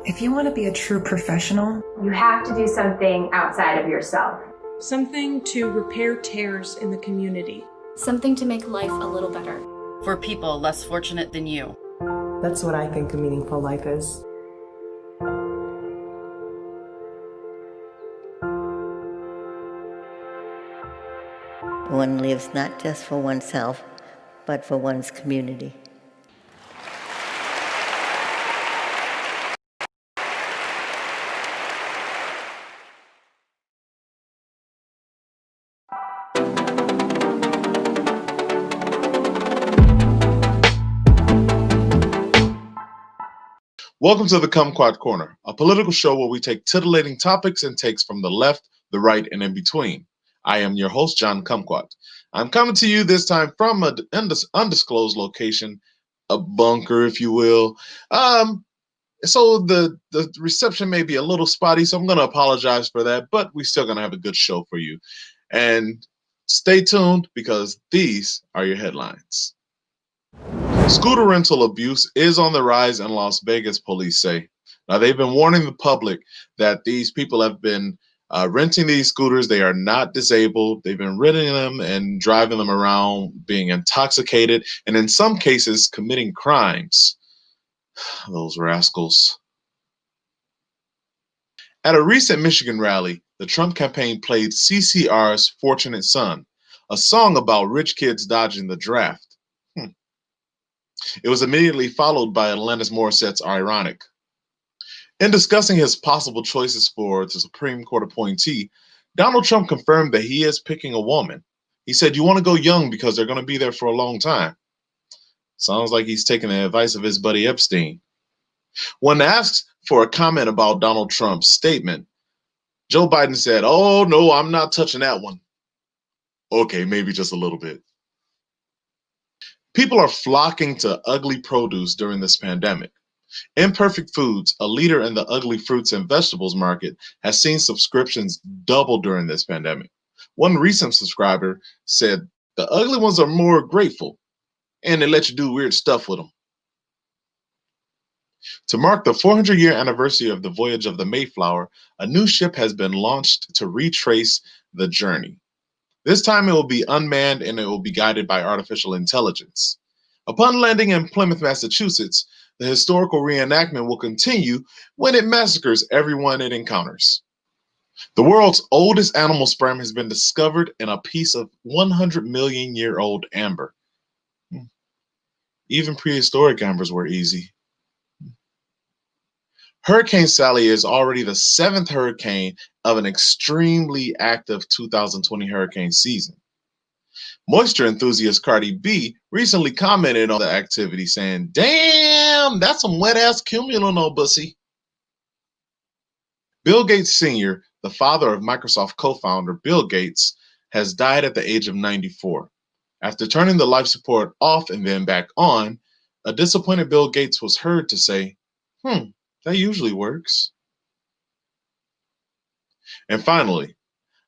If you want to be a true professional, you have to do something outside of yourself. Something to repair tears in the community. Something to make life a little better. For people less fortunate than you. That's what I think a meaningful life is. One lives not just for oneself, but for one's community. Welcome to the Kumquat Corner, a political show where we take titillating topics and takes from the left, the right, and in between. I am your host, John Kumquat. I'm coming to you this time from an undisclosed location, a bunker, if you will. So the reception may be a little spotty, so I'm going to apologize for that, but we're still going to have a good show for you. And stay tuned because these are your headlines. Scooter rental abuse is on the rise in Las Vegas, police say. Now, they've been warning the public that these people have been renting these scooters. They are not disabled. They've been renting them and driving them around, being intoxicated, and in some cases, committing crimes. Those rascals. At a recent Michigan rally, the Trump campaign played CCR's Fortunate Son, a song about rich kids dodging the draft. It was immediately followed by Alanis Morissette's Ironic. In discussing his possible choices for the Supreme Court appointee, Donald Trump confirmed that he is picking a woman. He said, "You want to go young because they're going to be there for a long time." Sounds like he's taking the advice of his buddy Epstein. When asked for a comment about Donald Trump's statement, Joe Biden said, "Oh, no, I'm not touching that one." Okay, maybe just a little bit. People are flocking to ugly produce during this pandemic. Imperfect Foods, a leader in the ugly fruits and vegetables market, has seen subscriptions double during this pandemic. One recent subscriber said, "The ugly ones are more grateful, and they let you do weird stuff with them." To mark the 400-year anniversary of the voyage of the Mayflower, a new ship has been launched to retrace the journey. This time it will be unmanned and it will be guided by artificial intelligence. Upon landing in Plymouth, Massachusetts, the historical reenactment will continue when it massacres everyone it encounters. The world's oldest animal sperm has been discovered in a piece of 100-million-year-old amber. Even prehistoric ambers were easy. Hurricane Sally is already the 7th hurricane of an extremely active 2020 hurricane season. Moisture enthusiast Cardi B recently commented on the activity saying, "Damn, that's some wet-ass cumulonimbus." Bill Gates Sr., the father of Microsoft co-founder Bill Gates, has died at the age of 94. After turning the life support off and then back on, a disappointed Bill Gates was heard to say, "That usually works." And finally,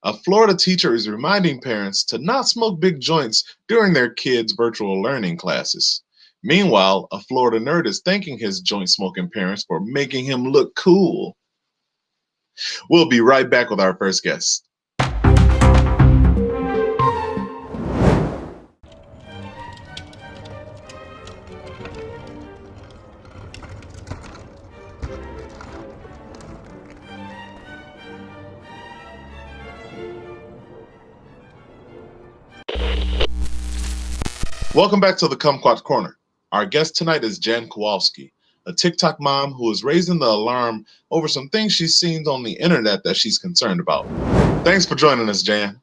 a Florida teacher is reminding parents to not smoke big joints during their kids' virtual learning classes. Meanwhile, a Florida nerd is thanking his joint smoking parents for making him look cool. We'll be right back with our first guest. Welcome back to the Kumquat Corner. Our guest tonight is Jan Kowalski, a TikTok mom who is raising the alarm over some things she's seen on the internet that she's concerned about. Thanks for joining us, Jan.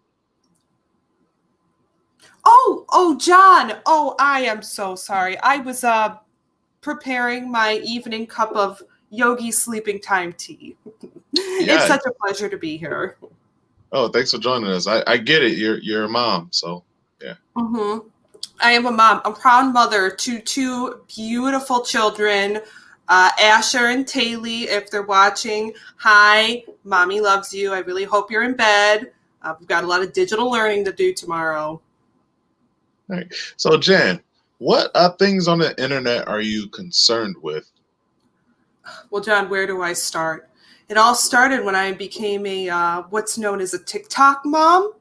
Oh, John. Oh, I am so sorry. I was preparing my evening cup of Yogi sleeping time tea. It's such a pleasure to be here. Oh, thanks for joining us. I get it. You're a mom, so yeah. Mm-hmm. I am a mom, a proud mother to two beautiful children, Asher and Taylor, if they're watching. Hi, mommy loves you. I really hope you're in bed. We've got a lot of digital learning to do tomorrow. All right. So, Jan, what things on the internet are you concerned with? Well, John, where do I start? It all started when I became a what's known as a TikTok mom,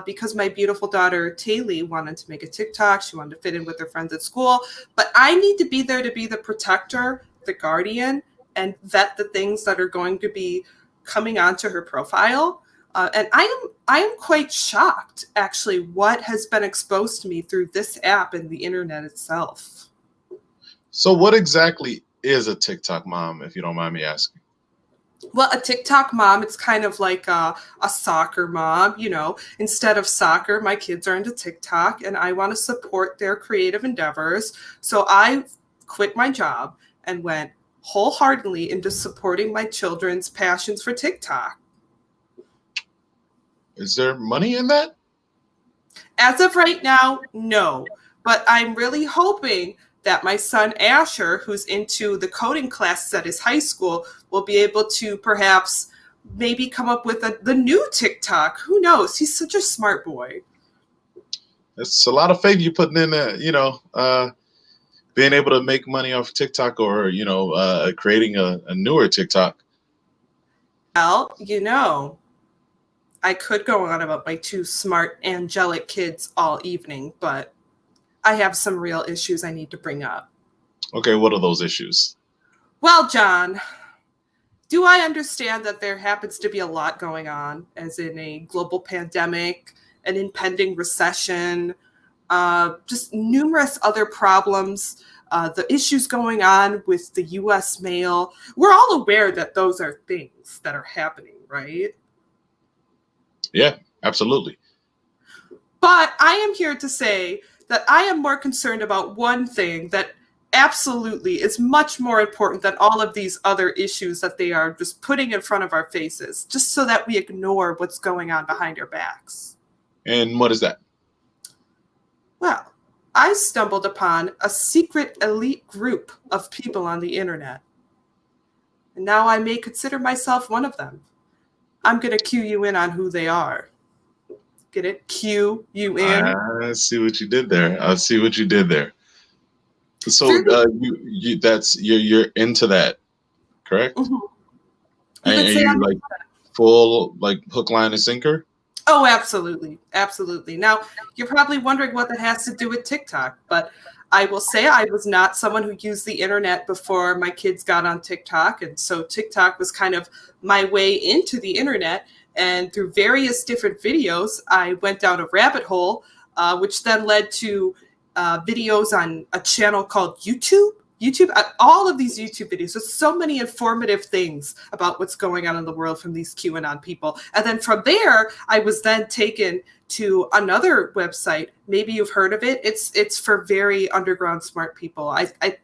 because my beautiful daughter Taylor wanted to make a TikTok. She wanted to fit in with her friends at school, but I need to be there to be the protector, the guardian, and vet the things that are going to be coming onto her profile. And I am quite shocked, actually, what has been exposed to me through this app and the internet itself. So what exactly is a TikTok mom, if you don't mind me asking? Well, a TikTok mom, it's kind of like a soccer mom, Instead of soccer, my kids are into TikTok, and I want to support their creative endeavors. So I quit my job and went wholeheartedly into supporting my children's passions for TikTok. Is there money in that? As of right now, no. But I'm really hoping that my son Asher, who's into the coding classes at his high school, will be able to perhaps maybe come up with the new TikTok. Who knows? He's such a smart boy. It's a lot of faith you're putting in there, being able to make money off TikTok or, creating a newer TikTok. Well, I could go on about my two smart, angelic kids all evening, but I have some real issues I need to bring up. Okay, what are those issues? Well, John, do I understand that there happens to be a lot going on, as in a global pandemic, an impending recession, just numerous other problems, the issues going on with the U.S. mail. We're all aware that those are things that are happening, right? Yeah, absolutely. But I am here to say that I am more concerned about one thing that absolutely is much more important than all of these other issues that they are just putting in front of our faces, just so that we ignore what's going on behind our backs. And what is that? Well, I stumbled upon a secret elite group of people on the internet. And now I may consider myself one of them. I'm going to cue you in on who they are. Get it? Cue you in. I see what you did there. So you're into that, correct? Mm-hmm. And you like full like hook, line, and sinker? Oh, absolutely. Absolutely. Now, you're probably wondering what that has to do with TikTok, but I will say I was not someone who used the internet before my kids got on TikTok. And so TikTok was kind of my way into the internet. And through various different videos, I went down a rabbit hole, which then led to videos on a channel called YouTube, all of these YouTube videos. There's so many informative things about what's going on in the world from these QAnon people. And then from there, I was then taken to another website. Maybe you've heard of it. It's for very underground smart people. 4chan.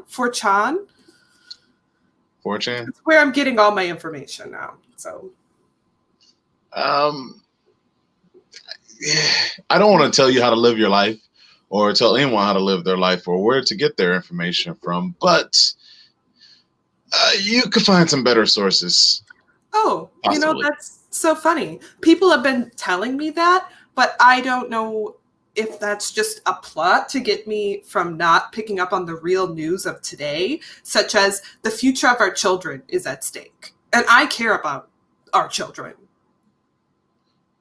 4chan? That's where I'm getting all my information now. So, I don't want to tell you how to live your life or tell anyone how to live their life or where to get their information from, but you could find some better sources. Oh, Possibly. That's so funny. People have been telling me that, but I don't know if that's just a plot to get me from not picking up on the real news of today, such as the future of our children is at stake. And I care about our children.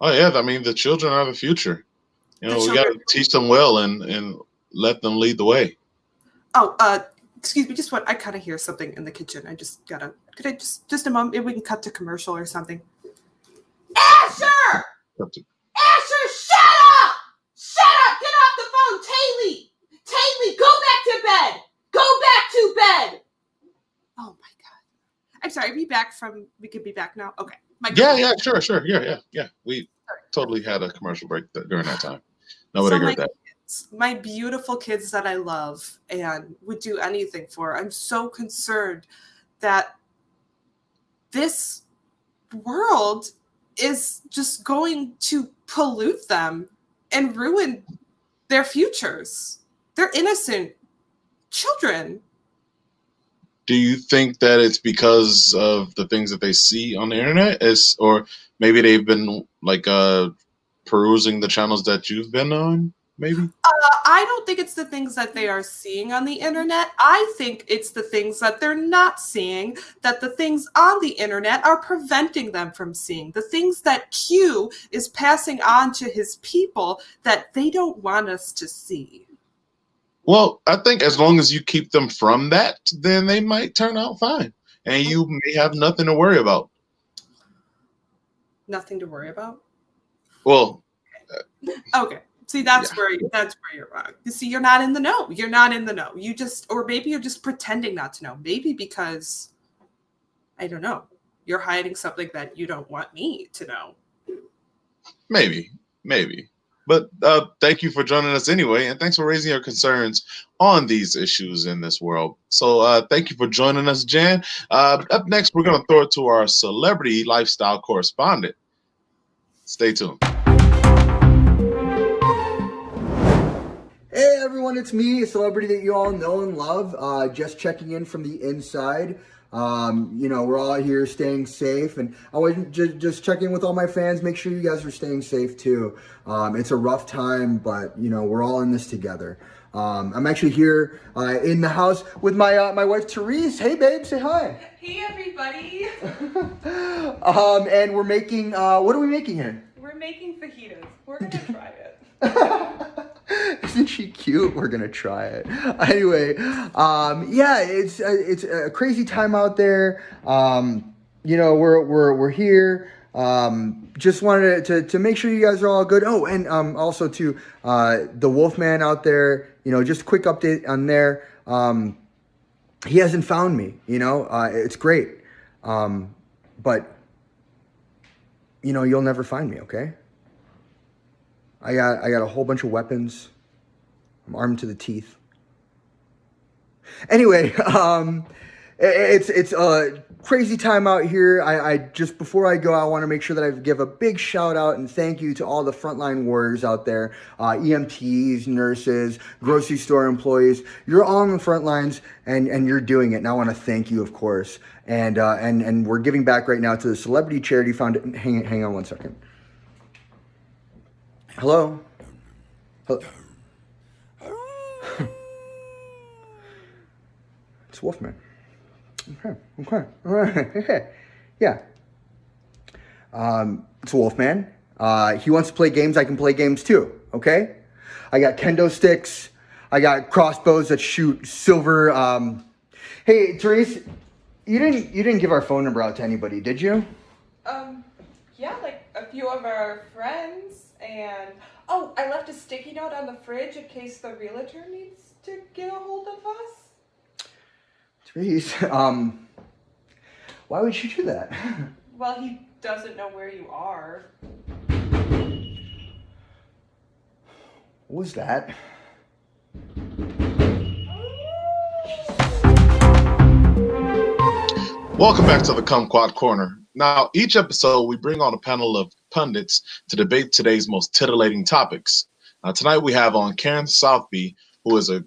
Oh yeah, I mean the children are the future. We got to teach them well and let them lead the way. Oh, excuse me, just one. I kind of hear something in the kitchen. I just gotta. Could I just a moment? Maybe we can cut to commercial or something. Asher! Asher, shut up! Shut up! Get off the phone, Taylor! Taylor, go back to bed! Go back to bed! Oh my God! I'm sorry. We could be back now. Okay. Yeah, sure. Yeah. We totally had a commercial break during that time. Nobody heard that. My beautiful kids that I love and would do anything for. I'm so concerned that this world is just going to pollute them and ruin their futures. They're innocent children. Do you think that it's because of the things that they see on the internet, or maybe they've been like perusing the channels that you've been on? Maybe. I don't think it's the things that they are seeing on the internet. I think it's the things that they're not seeing, that the things on the internet are preventing them from seeing. The things that Q is passing on to his people that they don't want us to see. Well, I think as long as you keep them from that, then they might turn out fine. And you may have nothing to worry about. Nothing to worry about? Well, okay. See, that's where you're wrong. You see, you're not in the know. You're not in the know. Or maybe you're just pretending not to know. Maybe because, I don't know, you're hiding something that you don't want me to know. Maybe. But thank you for joining us anyway, and thanks for raising your concerns on these issues in this world. So thank you for joining us, Jan. Up next, we're going to throw it to our celebrity lifestyle correspondent. Stay tuned. Hey everyone, it's me, a celebrity that you all know and love. Just checking in from the inside. We're all here staying safe, and I want to just check in with all my fans, make sure you guys are staying safe too. It's a rough time, but we're all in this together. I'm actually here in the house with my wife Therese. Hey babe, say hi. Hey everybody. And we're making, what are we making here? We're making fajitas. We're gonna try it. Isn't she cute? We're gonna try it. Anyway, it's a crazy time out there. We're here. Just wanted to make sure you guys are all good. Oh, and also to the Wolfman out there. Just a quick update on there. He hasn't found me. It's great. But you'll never find me. Okay. I got a whole bunch of weapons. I'm armed to the teeth. Anyway, it's a crazy time out here. I just before I go, I want to make sure that I give a big shout out and thank you to all the frontline warriors out there, EMTs, nurses, grocery store employees. You're all on the front lines and you're doing it. And I want to thank you, of course. And we're giving back right now to the Celebrity Charity Foundation. Hang on one second. Hello? It's Wolfman. Okay. All right. Yeah. It's Wolfman. He wants to play games. I can play games too. Okay? I got kendo sticks. I got crossbows that shoot silver. Hey, Therese, you didn't give our phone number out to anybody, did you? Yeah, like a few of our friends. And I left a sticky note on the fridge in case the realtor needs to get a hold of us. Therese, why would you do that? Well, he doesn't know where you are. What was that? Welcome back to the Kumquat Corner. Now, each episode, we bring on a panel of pundits to debate today's most titillating topics. Tonight, we have on Karen Southby, who is a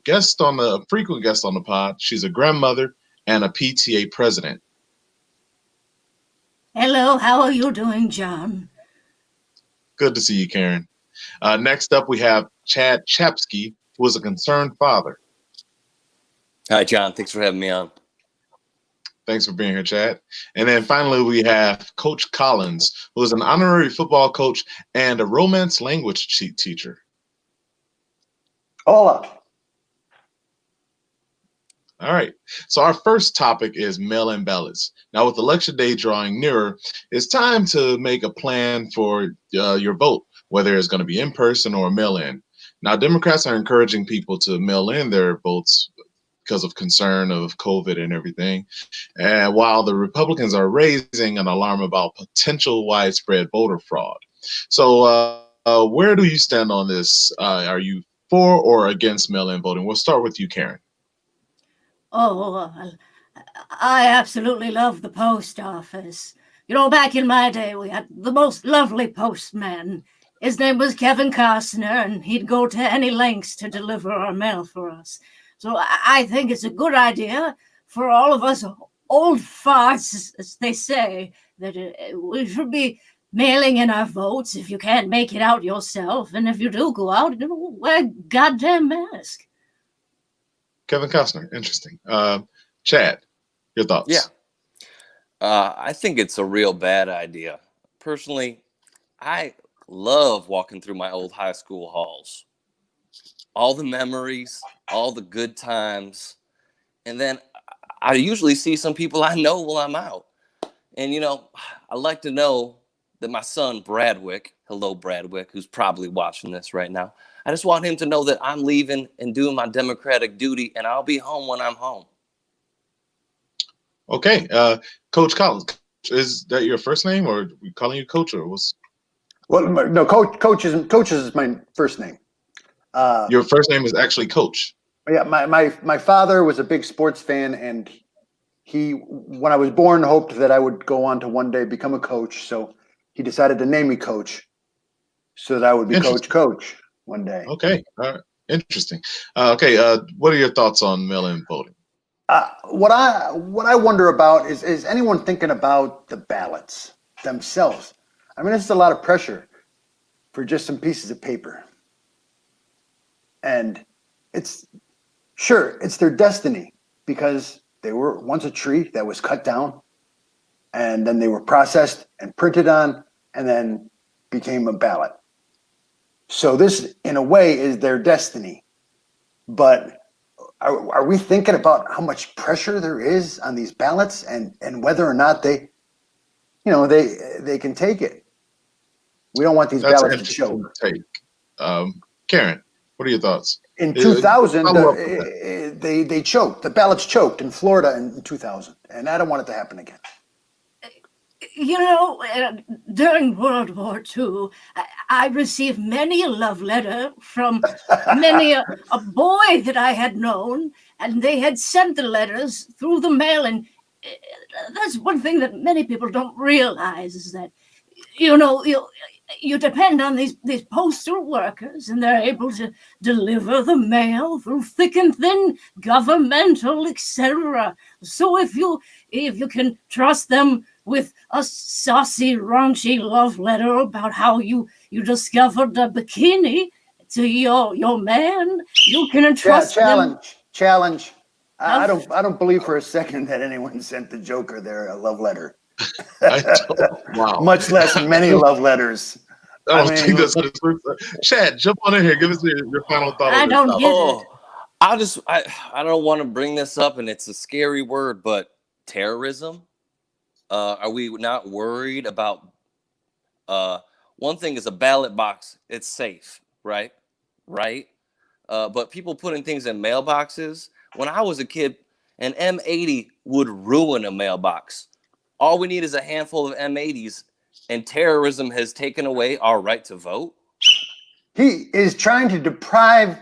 frequent guest on the pod. She's a grandmother and a PTA president. Hello, how are you doing, John? Good to see you, Karen. Next up, we have Chad Chapsky, who is a concerned father. Hi, John. Thanks for having me on. Thanks for being here, Chad. And then finally, we have Coach Collins, who is an honorary football coach and a Romance language teacher. Hola. All right. So our first topic is mail-in ballots. Now, with Election Day drawing nearer, it's time to make a plan for your vote, whether it's going to be in person or mail-in. Now, Democrats are encouraging people to mail in their votes because of concern of COVID and everything. And while the Republicans are raising an alarm about potential widespread voter fraud. So where do you stand on this? Are you for or against mail-in voting? We'll start with you, Karen. Oh, I absolutely love the post office. Back in my day, we had the most lovely postman. His name was Kevin Costner, and he'd go to any lengths to deliver our mail for us. So I think it's a good idea for all of us old farts, as they say, that we should be mailing in our votes if you can't make it out yourself. And if you do go out, wear a goddamn mask. Kevin Costner, interesting. Chad, your thoughts? Yeah. I think it's a real bad idea. Personally, I love walking through my old high school halls. All the memories, all the good times. And then I usually see some people I know while I'm out. And, I like to know that my son, Bradwick, hello, Bradwick, who's probably watching this right now. I just want him to know that I'm leaving and doing my democratic duty, and I'll be home when I'm home. Okay. Coach Collins, is that your first name, or are we calling you Coach, or what's? Well, no, Coach is my first name. Your first name is actually Coach. Yeah, my father was a big sports fan, and he, when I was born, hoped that I would go on to one day become a coach. So he decided to name me Coach, so that I would be Coach one day. Okay, all right, interesting. Okay, what are your thoughts on mail-in voting? What I wonder about is anyone thinking about the ballots themselves? I mean, this is a lot of pressure for just some pieces of paper, and it's their destiny, because they were once a tree that was cut down, and then they were processed and printed on, and then became a ballot. So this, in a way, is their destiny. But are we thinking about how much pressure there is on these ballots, and whether or not they can take it? We don't want these ballots to show. Karen, what are your thoughts? In 2000, they choked. The ballots choked in Florida in 2000, and I don't want it to happen again. During World War II, I received many a love letter from many a boy that I had known, and they had sent the letters through the mail. And that's one thing that many people don't realize, is that, you depend on these postal workers, and they're able to deliver the mail through thick and thin, governmental, etc. So if you can trust them with a saucy, raunchy love letter about how you discovered a bikini to your man, you can entrust them. Challenge. I don't believe for a second that anyone sent the Joker there a love letter. Wow. Much less many love letters. I think that's Chad, jump on in here. Give us your final thought. I don't get it. I don't want to bring this up, and it's a scary word, but terrorism. Are we not worried about? One thing is a ballot box. It's safe, right? But people putting things in mailboxes. When I was a kid, an M80 would ruin a mailbox. All we need is a handful of M80s, and terrorism has taken away our right to vote. He is trying to deprive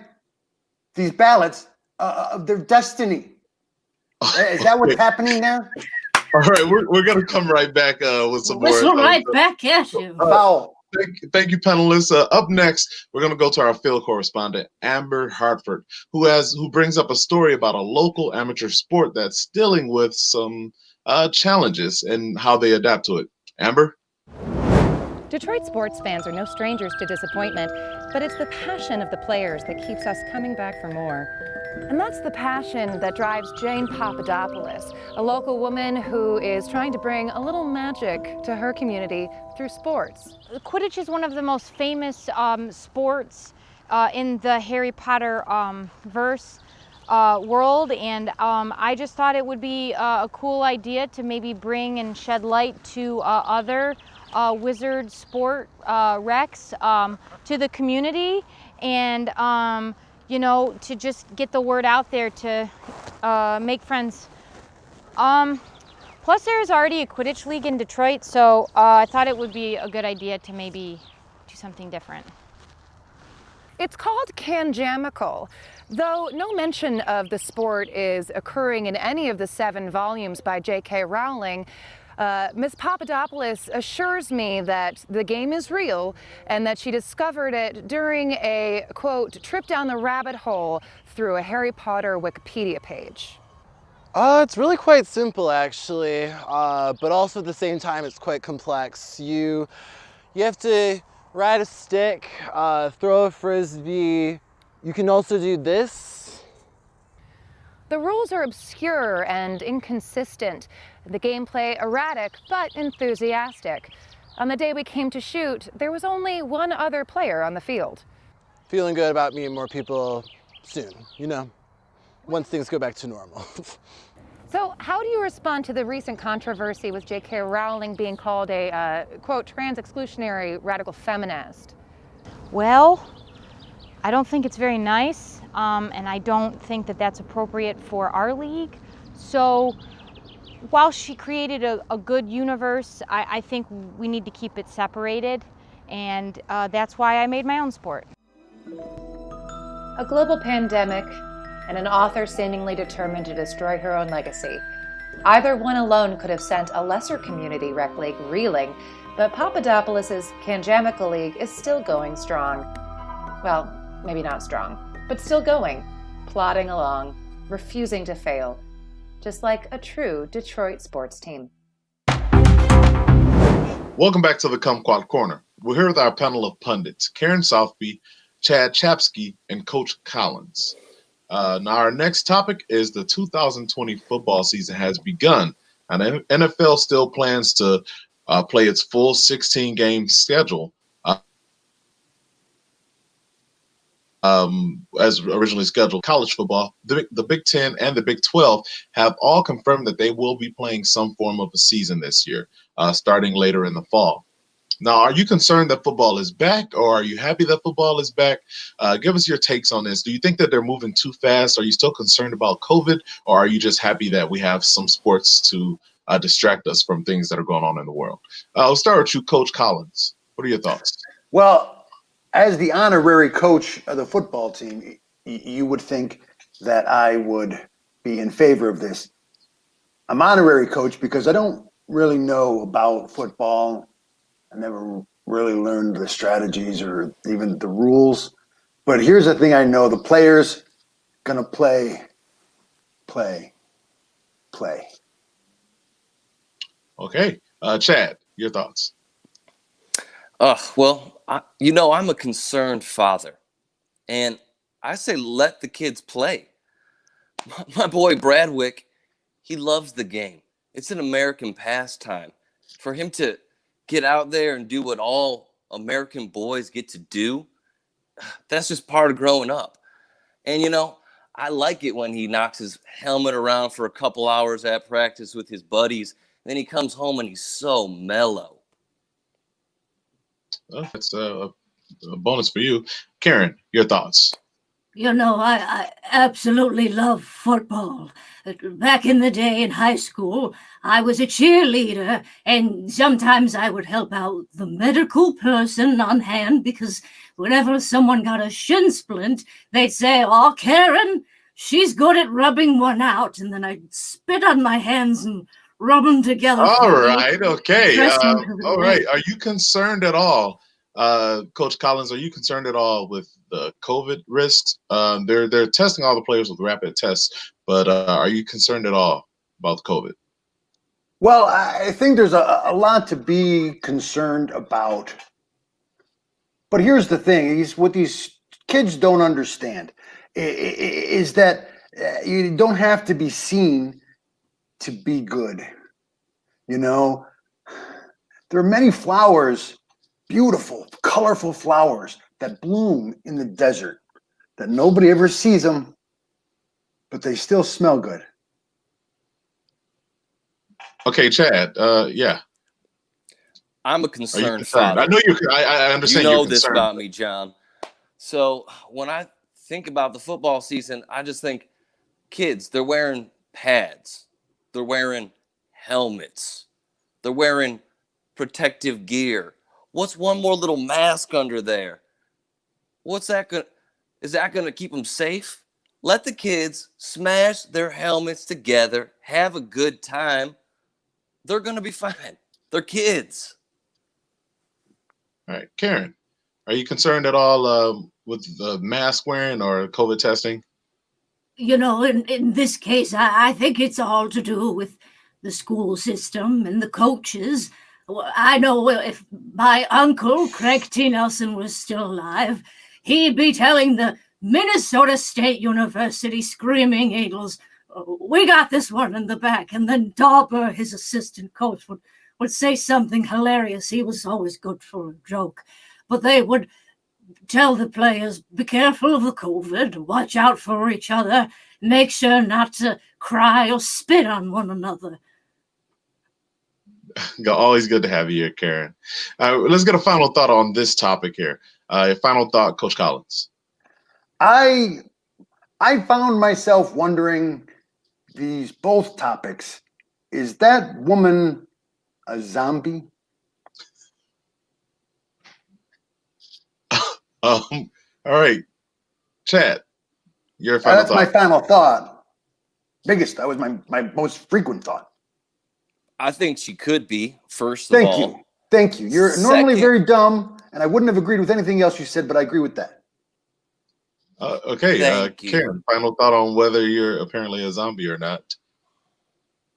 these ballots of their destiny. Is that what's happening there? All right, we're going to come right back with some more. Whistle right back at you. Foul. Thank you, panelists. Up next, we're going to go to our field correspondent, Amber Hartford, who brings up a story about a local amateur sport that's dealing with some challenges and how they adapt to it. Amber? Detroit sports fans are no strangers to disappointment, but it's the passion of the players that keeps us coming back for more. And that's the passion that drives Jane Papadopoulos, a local woman who is trying to bring a little magic to her community through sports. Quidditch is one of the most famous sports in the Harry Potter verse world, and I just thought it would be a cool idea to maybe bring and shed light to other wizard sport recs to the community, and to just get the word out there to make friends. Plus there's already a Quidditch league in Detroit, so I thought it would be a good idea to maybe do something different. It's called Canjamical, though no mention of the sport is occurring in any of the 7 volumes by J.K. Rowling. Ms. Papadopoulos assures me that the game is real and that she discovered it during a, quote, trip down the rabbit hole through a Harry Potter Wikipedia page. It's really quite simple, actually, but also at the same time it's quite complex. You You have to ride a stick, throw a frisbee. You can also do this. The rules are obscure and inconsistent. The gameplay erratic but enthusiastic. On the day we came to shoot, there was only one other player on the field. Feeling good about meeting more people soon, you know, once things go back to normal. So how do you respond to the recent controversy with J.K. Rowling being called a, quote, trans-exclusionary radical feminist? Well, I don't think it's very nice, and I don't think that that's appropriate for our league. So while she created a good universe, I think we need to keep it separated, and that's why I made my own sport. A global pandemic and an author seemingly determined to destroy her own legacy. Either one alone could have sent a lesser community rec league reeling, but Papadopoulos' Kanjamical League is still going strong. Well, maybe not strong, but still going, plodding along, refusing to fail, just like a true Detroit sports team. Welcome back to the Kumquat Corner. We're here with our panel of pundits, Karen Southby, Chad Chapsky, and Coach Collins. Now, our next topic is the 2020 football season has begun, and the NFL still plans to play its full 16-game schedule as originally scheduled. College football, the Big Ten and the Big 12 have all confirmed that they will be playing some form of a season this year, starting later in the fall. Now, are you concerned that football is back, or are you happy that football is back? Give us your takes on this. Do you think that they're moving too fast? Are you still concerned about COVID, or are you just happy that we have some sports to distract us from things that are going on in the world? I'll start with you, Coach Collins. What are your thoughts? Well, as the honorary coach of the football team, you would think that I would be in favor of this. I'm honorary coach because I don't really know about football. I never really learned the strategies or even the rules. But here's the thing I know. The players going to play. Okay. Chad, your thoughts? Well, I'm a concerned father. And I say let the kids play. My boy Bradwick, he loves the game. It's an American pastime. For him to get out there and do what all American boys get to do, that's just part of growing up. And, I like it when he knocks his helmet around for a couple hours at practice with his buddies. Then he comes home and he's so mellow. Well, that's a bonus for you. Karen, your thoughts? I absolutely love football. Back in the day in high school, I was a cheerleader, and sometimes I would help out the medical person on hand because whenever someone got a shin splint, they'd say, "Oh, Karen, she's good at rubbing one out," and then I'd spit on my hands and rub them together. All right, okay. All right. Are you concerned at all, Coach Collins? Are you concerned at all with the COVID risks? They're testing all the players with rapid tests, but are you concerned at all about COVID? Well, I think there's a lot to be concerned about. But here's the thing: what these kids don't understand is that you don't have to be seen to be good. There are many flowers, beautiful, colorful flowers that bloom in the desert that nobody ever sees them, but they still smell good. Okay, Chad. Yeah. I'm a concerned father. I know you. I understand. You know this about me, John. So when I think about the football season, I just think kids. They're wearing pads. They're wearing helmets. They're wearing protective gear. What's one more little mask under there? Is that going to keep them safe? Let the kids smash their helmets together, have a good time. They're going to be fine. They're kids. All right, Karen, are you concerned at all with the mask wearing or COVID testing? In this case, I think it's all to do with the school system and the coaches. I know if my uncle, Craig T. Nelson, was still alive, he'd be telling the Minnesota State University Screaming Eagles, we got this one in the back. And then Dauber, his assistant coach, would say something hilarious. He was always good for a joke. But they would tell the players, be careful of the COVID, watch out for each other, make sure not to cry or spit on one another. Always good to have you here, Karen. Let's get a final thought on this topic here. Final thought, Coach Collins. I found myself wondering these both topics. Is that woman a zombie? All right, Chad, your final thought. That's my final thought. That was my most frequent thought. I think she could be, first of all. Thank you. You're normally very dumb, and I wouldn't have agreed with anything else you said, but I agree with that. Okay, Karen, final thought on whether you're apparently a zombie or not.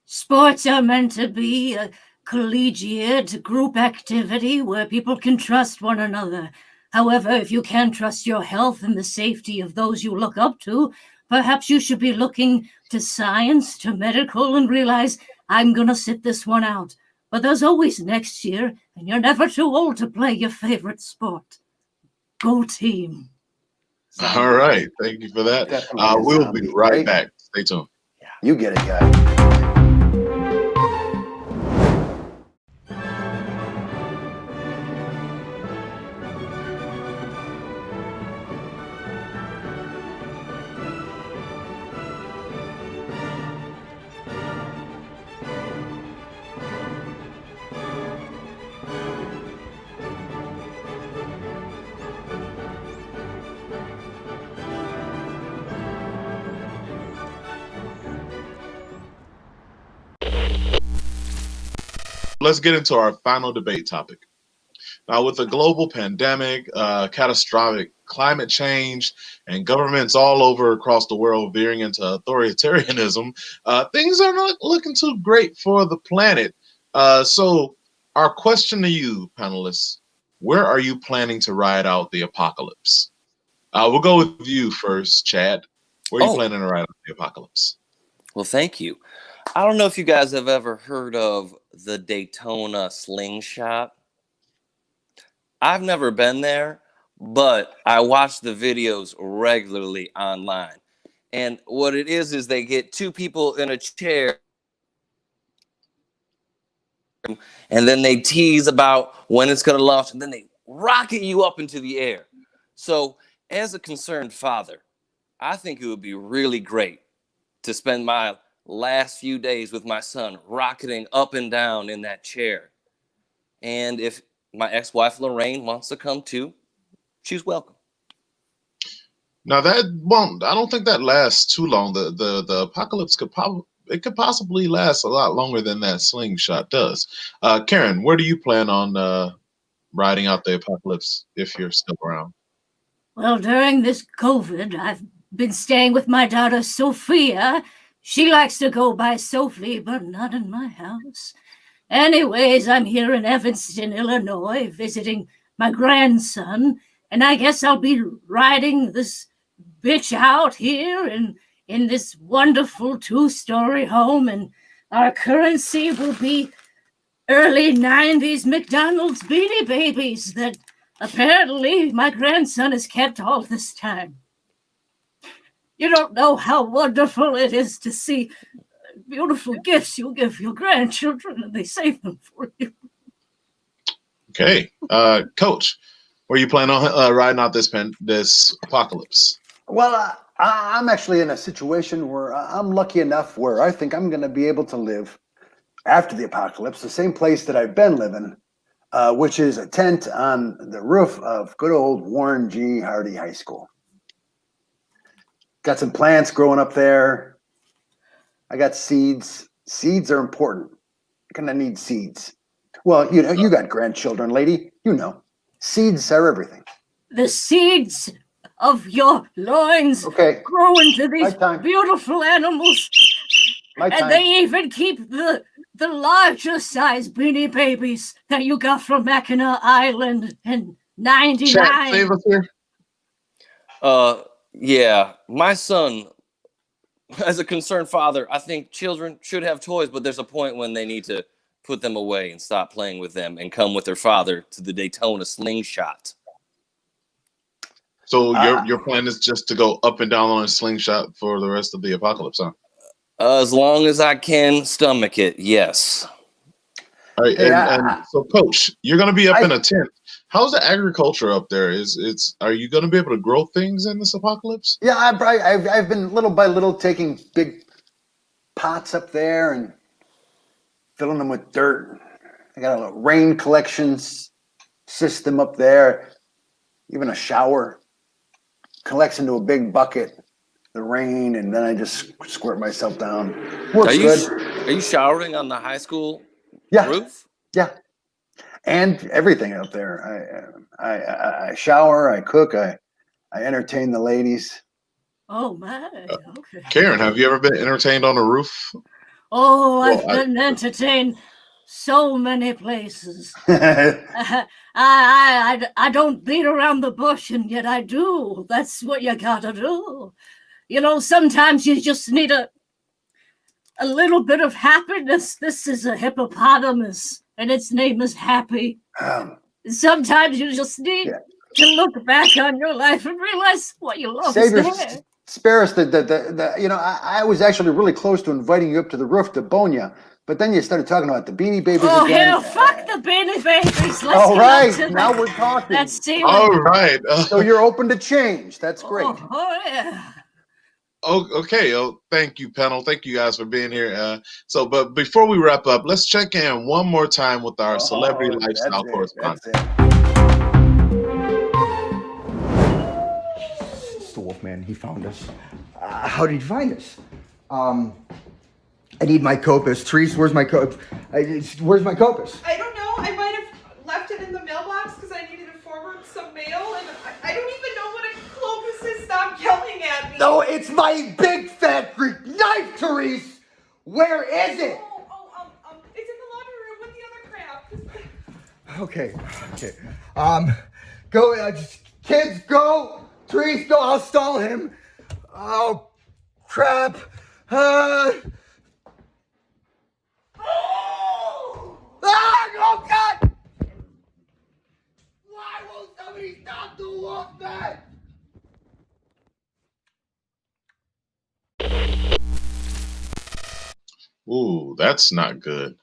Sports are meant to be a collegiate group activity where people can trust one another. However, if you can't trust your health and the safety of those you look up to, perhaps you should be looking to science, to medical, and realize, I'm going to sit this one out. But there's always next year, and you're never too old to play your favorite sport. Go team. All right. Thank you for that. We'll be right back. Stay tuned. You get it, guy. Let's get into our final debate topic. Now, with the global pandemic, catastrophic climate change, and governments all over across the world veering into authoritarianism, things are not looking too great for the planet. So our question to you, panelists, where are you planning to ride out the apocalypse? We'll go with you first, Chad. Where are you planning to ride out the apocalypse? Well, thank you. I don't know if you guys have ever heard of the Daytona slingshot. I've never been there, but I watch the videos regularly online. And what it is they get two people in a chair and then they tease about when it's going to launch and then they rocket you up into the air. So as a concerned father, I think it would be really great to spend my last few days with my son rocketing up and down in that chair. And if my ex-wife Lorraine wants to come too, she's welcome. Now that won't, I don't think that lasts too long. The apocalypse could possibly last a lot longer than that slingshot does. Karen, where do you plan on riding out the apocalypse if you're still around? Well, during this COVID, I've been staying with my daughter Sophia. She likes to go by Sophie, but not in my house. Anyways, I'm here in Evanston, Illinois, visiting my grandson, and I guess I'll be riding this bitch out here in this wonderful 2-story home, and our currency will be early 90s McDonald's Beanie Babies that apparently my grandson has kept all this time. You don't know how wonderful it is to see beautiful gifts you give your grandchildren and they save them for you. Okay. Coach, where you plan on riding out this apocalypse? Well, I'm actually in a situation where I'm lucky enough where I think I'm going to be able to live after the apocalypse, the same place that I've been living, which is a tent on the roof of good old Warren G. Hardy High School. Got some plants growing up there. I got seeds. Seeds are important. You're gonna need seeds. Well, you know, you got grandchildren, lady. You know, seeds are everything. The seeds of your loins grow into these beautiful animals. And they even keep the the larger size Beanie Babies that you got from Mackinac Island in '99. Chat, save us here. Yeah, my son, as a concerned father, I think children should have toys, but there's a point when they need to put them away and stop playing with them and come with their father to the Daytona slingshot. So your plan is just to go up and down on a slingshot for the rest of the apocalypse, huh? As long as I can stomach it, yes. All right, and so, Coach, you're going to be up in a tent. How's the agriculture up there? Are you going to be able to grow things in this apocalypse? Yeah, I've been little by little taking big pots up there and filling them with dirt. I got a little rain collections system up there, even a shower. Collects into a big bucket, the rain, and then I just squirt myself down. Works good. Are you showering on the high school roof? Yeah. And everything up there. I shower, I cook, I entertain the ladies. Oh my, okay. Karen, have you ever been entertained on a roof? Oh, I've been entertained so many places. I don't beat around the bush, and yet I do. That's what you gotta do. You know, sometimes you just need a little bit of happiness. This is a hippopotamus, and its name is Happy. Sometimes you just need to look back on your life and realize what you lost there. Spare us I was actually really close to inviting you up to the roof to bone you, but then you started talking about the Beanie Babies again. Hell, fuck the Beanie Babies. Let's all right, get now we're talking. All right. So you're open to change. That's great. Oh yeah. Oh, okay. Oh, thank you, panel. Thank you guys for being here. But before we wrap up, let's check in one more time with our celebrity lifestyle correspondent. It's the Wolfman. He found us. How did he find us? I need my Copus. Therese, where's my Copus? Where's my Copus? I don't know. I might have left it in the mailbox because I needed to forward some mail, and I don't even know what a Clovis is. Stop yelling at me. No, it's my big fat Greek knife, Therese. Where is it? It's in the laundry room with the other crap. Okay. Go, kids, go. Therese, go. I'll stall him. Oh, crap. Oh, God! Why won't somebody stop the Wolfman? Ooh, that's not good.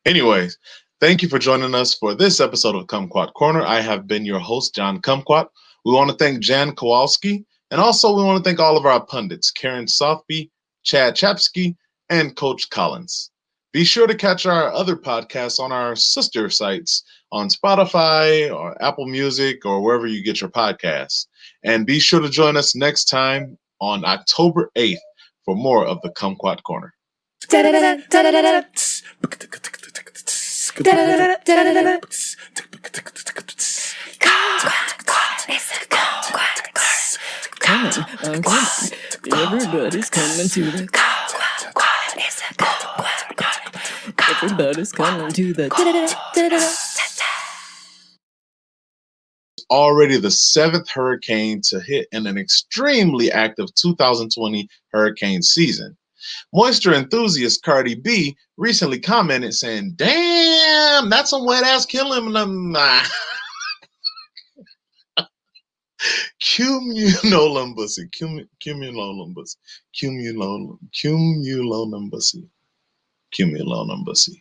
Anyways, thank you for joining us for this episode of Kumquat Corner. I have been your host, John Kumquat. We want to thank Jan Kowalski, and also we want to thank all of our pundits, Karen Sothby, Chad Chapsky, and Coach Collins. Be sure to catch our other podcasts on our sister sites on Spotify or Apple Music or wherever you get your podcasts. And be sure to join us next time on October 8th for more of the Kumquat Corner. Everybody's coming to the Everybody's coming to the Already the 7th hurricane to hit in an extremely active 2020 hurricane season. Moisture enthusiast Cardi B recently commented saying, "Damn, that's some wet ass killing them." Cumulonimbus. Cumulonimbus.